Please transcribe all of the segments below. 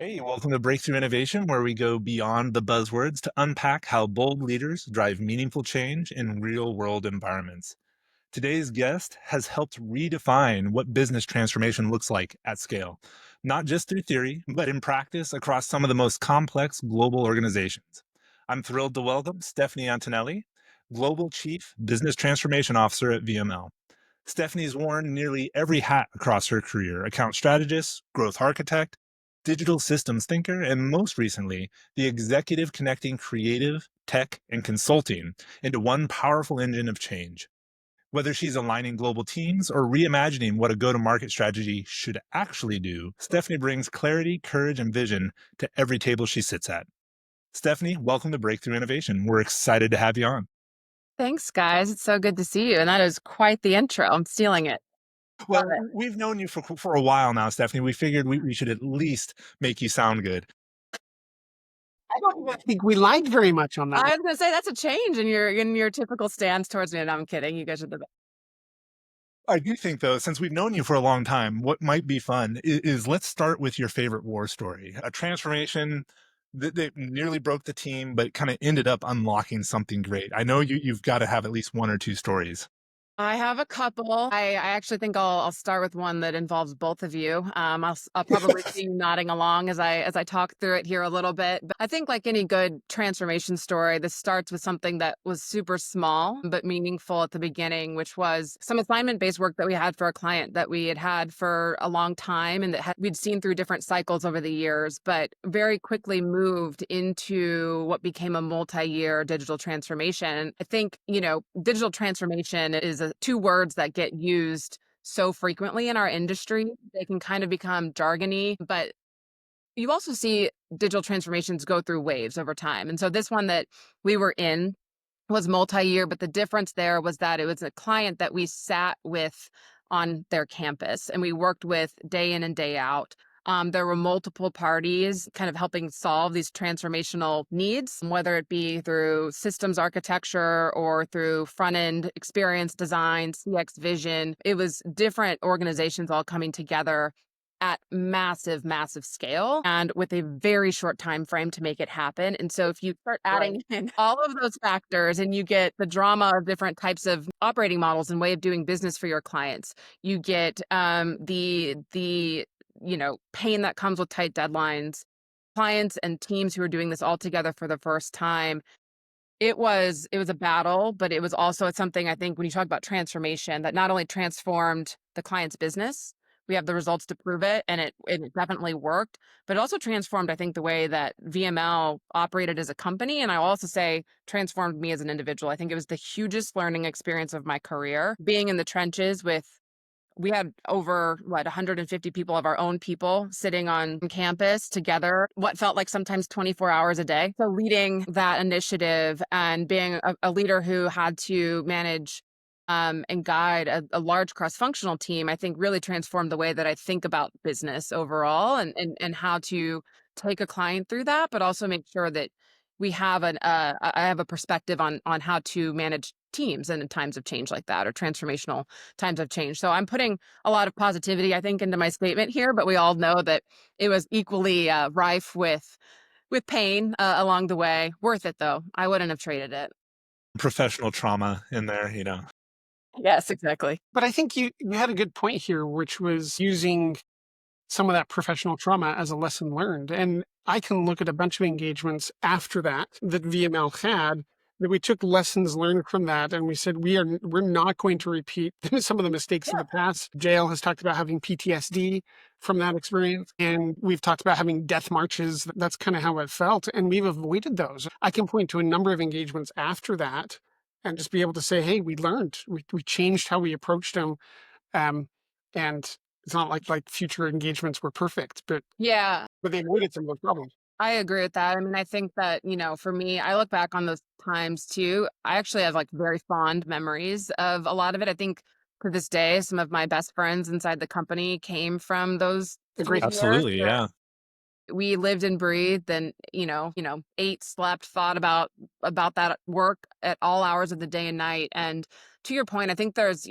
Hey, welcome to Breakthrough Innovation, where we go beyond the buzzwords to unpack how bold leaders drive meaningful change in real world environments. Today's guest has helped redefine what business transformation looks like at scale, not just through theory, but in practice across some of the most complex global organizations. I'm thrilled to welcome Stephanie Antonelli, Global Chief Business Transformation Officer at VML. Stephanie's worn nearly every hat across her career: account strategist, growth architect, digital systems thinker, and most recently, the executive connecting creative, tech, and consulting into one powerful engine of change. Whether she's aligning global teams or reimagining what a go to market strategy should actually do, Stephanie brings clarity, courage, and vision to every table she sits at. Stephanie, welcome to Breakthrough Innovation. We're excited to have you on. Thanks, guys. It's so good to see you. And that is quite the intro. I'm stealing it. Love Well, it. we've known you for a while now, Stephanie. We figured we should at least make you sound good. I don't even think we lied very much on that I one. was gonna say that's a change in your typical stance towards me. And I'm kidding. You guys are the best. I do think, though, since we've known you for a long time, what might be fun is let's start with your favorite war story, a transformation that nearly broke the team, but kind of ended up unlocking something great. I know you've got to have at least one or two stories. I have a couple. I actually think I'll start with one that involves both of you. I'll probably see you nodding along as I talk through it here a little bit. But I think like any good transformation story, this starts with something that was super small but meaningful at the beginning, which was some assignment-based work that we had for a client that we had for a long time and we'd seen through different cycles over the years, but very quickly moved into what became a multi-year digital transformation. I think, digital transformation is two words that get used so frequently in our industry. They can kind of become jargony, but you also see digital transformations go through waves over time. And so this one that we were in was multi-year, but the difference there was that it was a client that we sat with on their campus and we worked with day in and day out. There were multiple parties kind of helping solve these transformational needs, whether it be through systems architecture or through front end experience design, CX vision. It was different organizations all coming together at massive, massive scale and with a very short time frame to make it happen. And so if you start adding in all of those factors and you get the drama of different types of operating models and way of doing business for your clients, you get the pain that comes with tight deadlines, clients and teams who are doing this all together for the first time. It was a battle, but it was also something I think when you talk about transformation that not only transformed the client's business, we have the results to prove it, and it definitely worked, but it also transformed, I think, the way that VML operated as a company, and I will also say transformed me as an individual. I think it was the hugest learning experience of my career, being in the trenches with we had over 150 people of our own people sitting on campus together, what felt like sometimes 24 hours a day. So leading that initiative and being a leader who had to manage and guide a large cross-functional team, I think really transformed the way that I think about business overall and how to take a client through that, but also make sure that we have I have a perspective on how to manage teams in times of change like that or transformational times of change. So I'm putting a lot of positivity, I think, into my statement here, but we all know that it was equally rife with pain along the way. Worth it though. I wouldn't have traded it. Professional trauma in there. Yes, exactly. But I think you had a good point here, which was using some of that professional trauma as a lesson learned. And I can look at a bunch of engagements after that VML had, that we took lessons learned from that and we said we're not going to repeat some of the mistakes of the past. Jail has talked about having PTSD from that experience, and we've talked about having death marches. That's kind of how it felt, and we've avoided those. I can point to a number of engagements after that and just be able to say, hey, we learned, we changed how we approached them. um, and it's not like future engagements were perfect, Yeah, but they avoided some of those problems. I agree with that. I mean, I think that, for me, I look back on those times too. I actually have like very fond memories of a lot of it. I think to this day, some of my best friends inside the company came from those Agreed. 3 years. Absolutely. Yeah. We lived and breathed and ate, slept, thought about that work at all hours of the day and night. And to your point, I think there's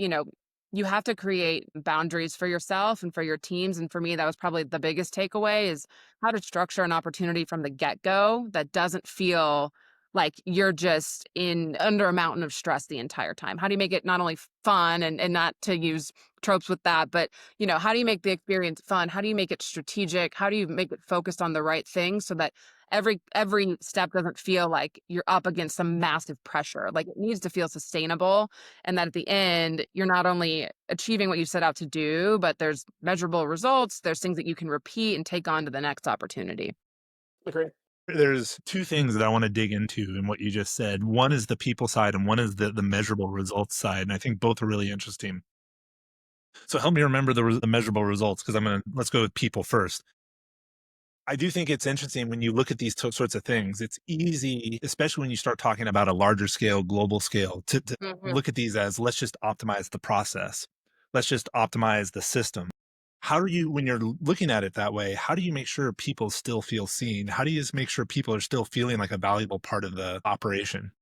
you have to create boundaries for yourself and for your teams. And for me, that was probably the biggest takeaway is how to structure an opportunity from the get-go that doesn't feel like you're just in under a mountain of stress the entire time. How do you make it not only fun and not to use tropes with that, but how do you make the experience fun? How do you make it strategic? How do you make it focused on the right things so that every step doesn't feel like you're up against some massive pressure? Like it needs to feel sustainable, and that at the end you're not only achieving what you set out to do, but there's measurable results, there's things that you can repeat and take on to the next opportunity. Agree. There's two things that I want to dig into in what you just said. One is the people side, and one is the measurable results side. And I think both are really interesting. So help me remember the measurable results because let's go with people first. I do think it's interesting when you look at these sorts of things. It's easy, especially when you start talking about a larger scale, global scale, to Mhm. look at these as let's just optimize the process. Let's just optimize the system. How do you, when you're looking at it that way, how do you make sure people still feel seen? How do you just make sure people are still feeling like a valuable part of the operation?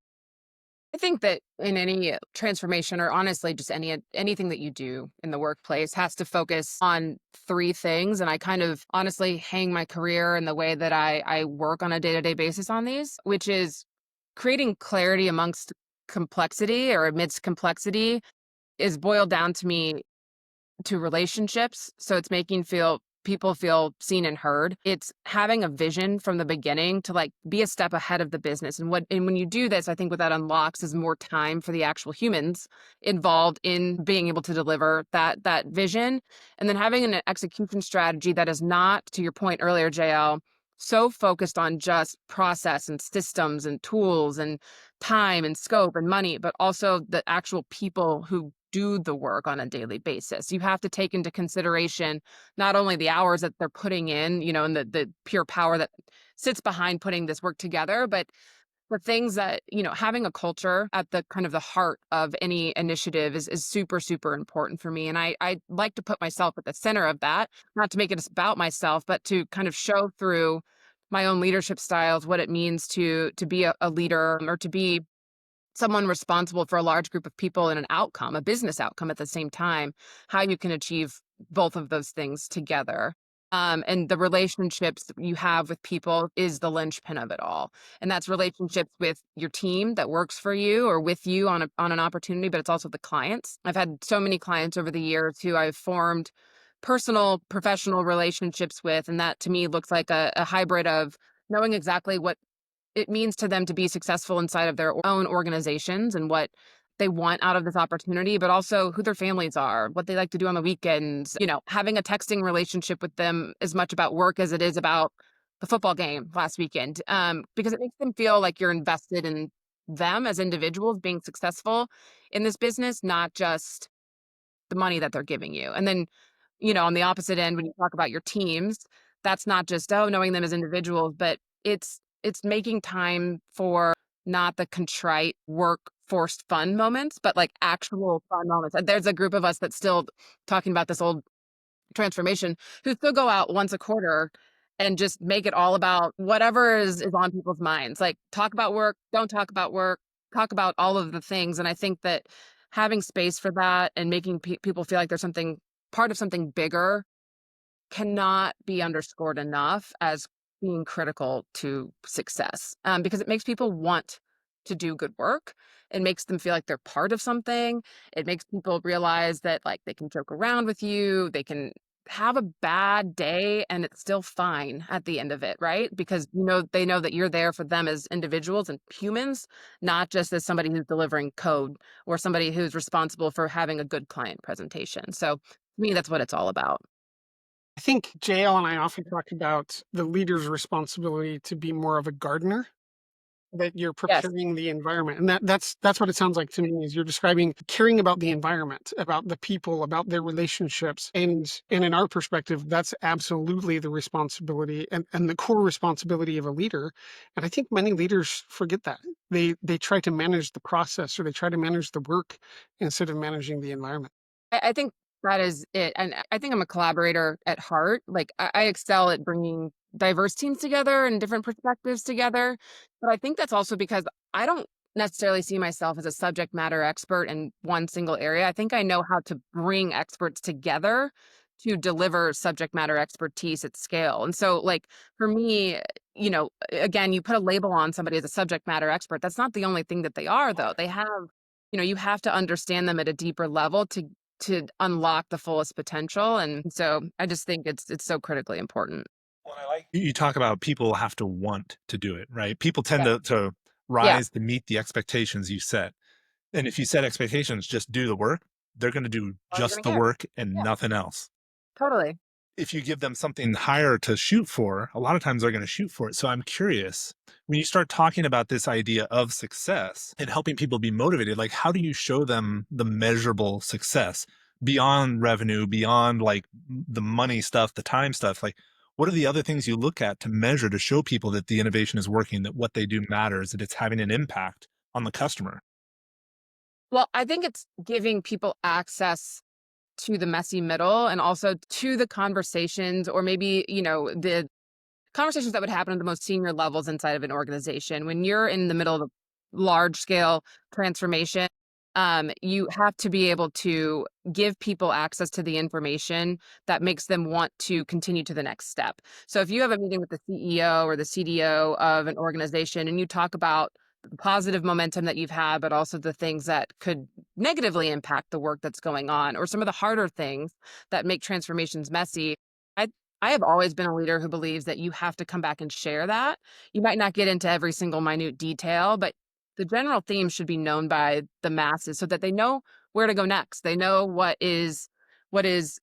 I think that in any transformation, or honestly just anything that you do in the workplace, has to focus on three things. And I kind of honestly hang my career and the way that I work on a day-to-day basis on these, which is creating clarity amongst complexity or amidst complexity is boiled down to me to relationships. So it's making feel people feel seen and heard. It's having a vision from the beginning to like be a step ahead of the business. And when you do this, I think what that unlocks is more time for the actual humans involved in being able to deliver that vision. And then having an execution strategy that is not, to your point earlier, JL, so focused on just process and systems and tools and time and scope and money, but also the actual people who do the work on a daily basis. You have to take into consideration not only the hours that they're putting in, and the pure power that sits behind putting this work together, but the things that, having a culture at the kind of the heart of any initiative is super, super important for me. And I like to put myself at the center of that, not to make it about myself, but to kind of show through my own leadership styles what it means to be a leader or to be someone responsible for a large group of people and an outcome, a business outcome at the same time, how you can achieve both of those things together. And the relationships you have with people is the linchpin of it all. And that's relationships with your team that works for you or with you on an opportunity, but it's also the clients. I've had so many clients over the years who I've formed personal, professional relationships with. And that to me looks like a hybrid of knowing exactly what it means to them to be successful inside of their own organizations and what they want out of this opportunity, but also who their families are, what they like to do on the weekends. Having a texting relationship with them as much about work as it is about the football game last weekend, because it makes them feel like you're invested in them as individuals being successful in this business, not just the money that they're giving you. And then, on the opposite end, when you talk about your teams, that's not just, oh, knowing them as individuals, but it's making time for not the contrite work forced fun moments, but like actual fun moments. And there's a group of us that's still talking about this old transformation who still go out once a quarter and just make it all about whatever is on people's minds. Like talk about work, don't talk about work, talk about all of the things. And I think that having space for that and making people feel like there's something part of something bigger cannot be underscored enough as being critical to success, because it makes people want to do good work. It makes them feel like they're part of something. It makes people realize that like they can joke around with you, they can have a bad day and it's still fine at the end of it, right? Because they know that you're there for them as individuals and humans, not just as somebody who's delivering code or somebody who's responsible for having a good client presentation. So to me, that's what it's all about. I think JL and I often talk about the leader's responsibility to be more of a gardener, that you're Yes. preparing the environment. And that's what it sounds like to me is you're describing caring about the environment, about the people, about their relationships. And in our perspective, that's absolutely the responsibility and the core responsibility of a leader. And I think many leaders forget that. They try to manage the process or they try to manage the work instead of managing the environment. I think that is it, and I think I'm a collaborator at heart. Like, I excel at bringing diverse teams together and different perspectives together, but I think that's also because I don't necessarily see myself as a subject matter expert in one single area. I think I know how to bring experts together to deliver subject matter expertise at scale. And so, like, for me, again, you put a label on somebody as a subject matter expert. That's not the only thing that they are, though. They have, you have to understand them at a deeper level to unlock the fullest potential. And so I just think it's so critically important. Well, I like you talk about people have to want to do it, right? People tend Yeah. to Yeah. rise to meet the expectations you set. And if you set expectations, just do the work, they're going to do All you're just gonna the hear. work and Yeah. nothing else. Totally. If you give them something higher to shoot for, a lot of times they're going to shoot for it. So I'm curious, when you start talking about this idea of success and helping people be motivated, like how do you show them the measurable success beyond revenue, beyond like the money stuff, the time stuff? Like, what are the other things you look at to measure to show people that the innovation is working, that what they do matters, that it's having an impact on the customer? Well, I think it's giving people access to the messy middle and also to the conversations, or maybe, the conversations that would happen at the most senior levels inside of an organization. When you're in the middle of a large scale transformation, you have to be able to give people access to the information that makes them want to continue to the next step. So if you have a meeting with the CEO or the CDO of an organization and you talk about the positive momentum that you've had, but also the things that could negatively impact the work that's going on, or some of the harder things that make transformations messy, I I have always been a leader who believes that you have to come back and share that. You might not get into every single minute detail, but the general theme should be known by the masses so that they know where to go next. They know what is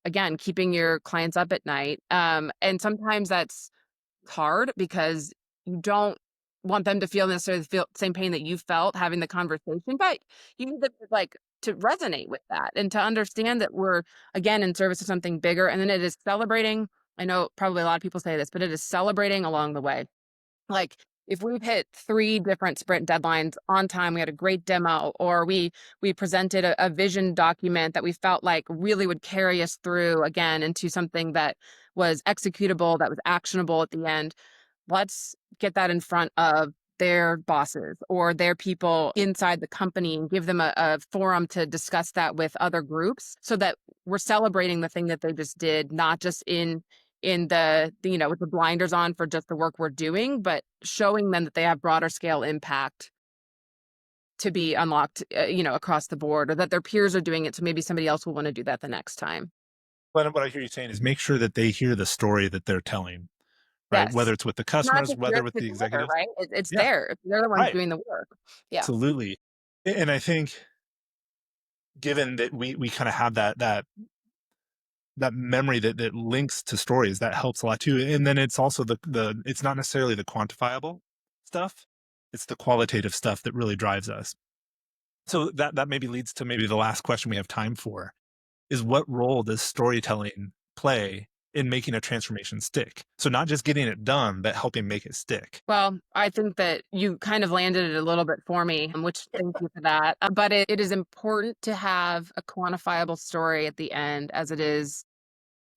again keeping your clients up at night. And sometimes that's hard because you don't want them to feel necessarily feel the same pain that you felt having the conversation, but you need them to like to resonate with that and to understand that we're again in service of something bigger. And then it is celebrating. I know probably a lot of people say this, but it is celebrating along the way. Like, if we've hit 3 different sprint deadlines on time, we had a great demo, or we presented a vision document that we felt like really would carry us through again into something that was executable, that was actionable at the end. Let's get that in front of their bosses or their people inside the company and give them a forum to discuss that with other groups so that we're celebrating the thing that they just did, not just in with the blinders on for just the work we're doing, but showing them that they have broader scale impact to be unlocked, across the board, or that their peers are doing it. So maybe somebody else will want to do that the next time. But what I hear you saying is make sure that they hear the story that they're telling, right? Yes. Whether it's with the It's not customers, just yours whether with to the deliver, executives. right? It's Yeah, there. They're the ones right. doing the work. Yeah. Absolutely. And I think given that we kind of have that memory that links to stories, that helps a lot too. And then it's also the it's not necessarily the quantifiable stuff. It's the qualitative stuff that really drives us. So that maybe leads to maybe the last question we have time for is what role does storytelling play in making a transformation stick? So not just getting it done, but helping make it stick. Well, I think that you kind of landed it a little bit for me, which thank you for that. But it is important to have a quantifiable story at the end, as it is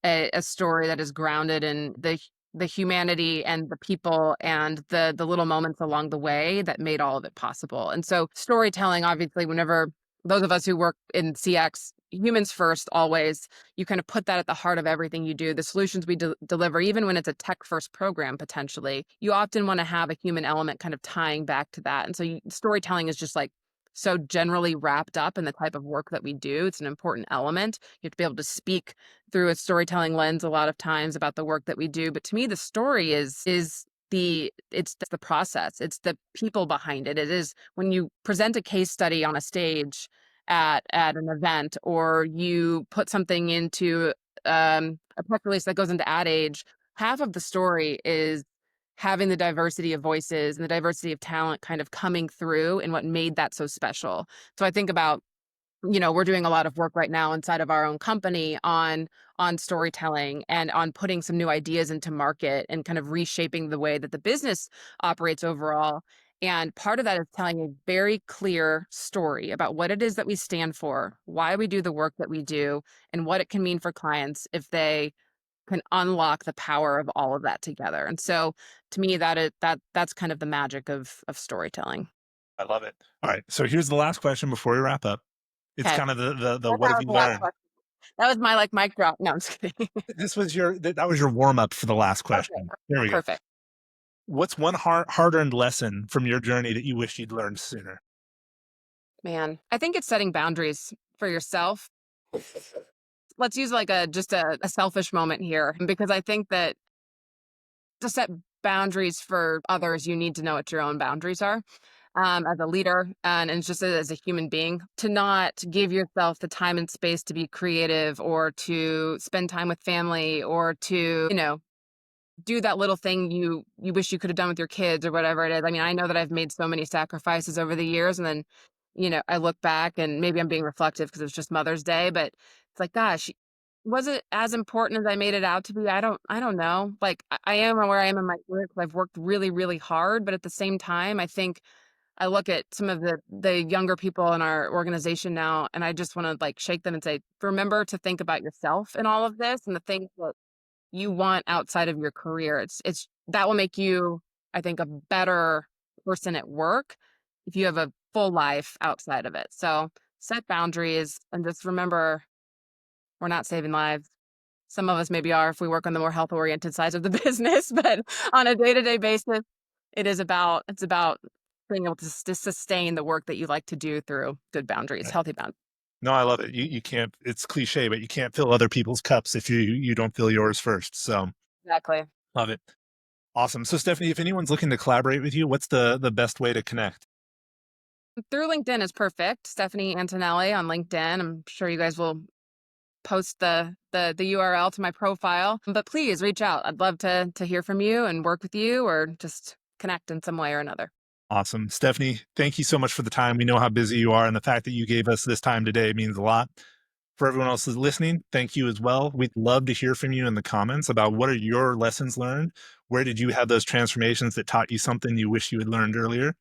a story that is grounded in the humanity and the people and the little moments along the way that made all of it possible. And so storytelling, obviously, whenever those of us who work in CX, humans first, always, you kind of put that at the heart of everything you do. The solutions we deliver, even when it's a tech first program, potentially, you often want to have a human element kind of tying back to that. And so storytelling is just like so generally wrapped up in the type of work that we do. It's an important element. You have to be able to speak through a storytelling lens a lot of times about the work that we do. But to me, the story is the process. It's the people behind it. It is when you present a case study on a stage at an event, or you put something into a press release that goes into Ad Age, half of the story is having the diversity of voices and the diversity of talent kind of coming through and what made that so special. So I think about, we're doing a lot of work right now inside of our own company on storytelling and on putting some new ideas into market and kind of reshaping the way that the business operates overall. And part of that is telling a very clear story about what it is that we stand for, why we do the work that we do, and what it can mean for clients if they can unlock the power of all of that together. And so to me, that's kind of the magic of storytelling. I love it. All right. So here's the last question before we wrap up. It's Okay. kind of the That what have was you the last learned? question. That was my, like, mic drop. No, I'm just kidding. This was that was your warm up for the last Okay, question. Here we go. perfect. What's one hard earned lesson from your journey that you wish you'd learned sooner? Man, I think it's setting boundaries for yourself. Let's use, like, a selfish moment here, because I think that to set boundaries for others, you need to know what your own boundaries are, as a leader and just as a human being, to not give yourself the time and space to be creative or to spend time with family or to, do that little thing you wish you could have done with your kids or whatever it is. I mean, I know that I've made so many sacrifices over the years, and then, I look back and maybe I'm being reflective because it's just Mother's Day, but it's like, gosh, was it as important as I made it out to be? I don't know. Like, I am where I am in my career because I've worked really, really hard, but at the same time, I think I look at some of the younger people in our organization now, and I just want to, like, shake them and say, remember to think about yourself in all of this and the things that you want outside of your career. It's that will make you, I think, a better person at work if you have a full life outside of it. So set boundaries and just remember, we're not saving lives. Some of us maybe are if we work on the more health oriented sides of the business, but on a day-to-day basis, it's about being able to sustain the work that you like to do through good boundaries, Right. healthy boundaries. No, I love it. You can't. It's cliche, but you can't fill other people's cups if you don't fill yours first. So Exactly. love it. Awesome. So Stephanie, if anyone's looking to collaborate with you, what's the best way to connect? Through LinkedIn is perfect. Stephanie Antonelli on LinkedIn. I'm sure you guys will post the URL to my profile. But please reach out. I'd love to hear from you and work with you or just connect in some way or another. Awesome. Stephanie, thank you so much for the time. We know how busy you are, and the fact that you gave us this time today means a lot. For everyone else who's listening, thank you as well. We'd love to hear from you in the comments about what are your lessons learned? Where did you have those transformations that taught you something you wish you had learned earlier?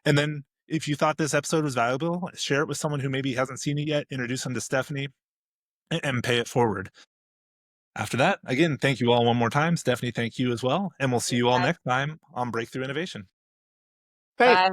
And then if you thought this episode was valuable, share it with someone who maybe hasn't seen it yet, introduce them to Stephanie, and pay it forward. After that, again, thank you all one more time. Stephanie, thank you as well. And we'll see Thanks, you all guys. next time on Breakthrough Innovation. Thanks. Bye.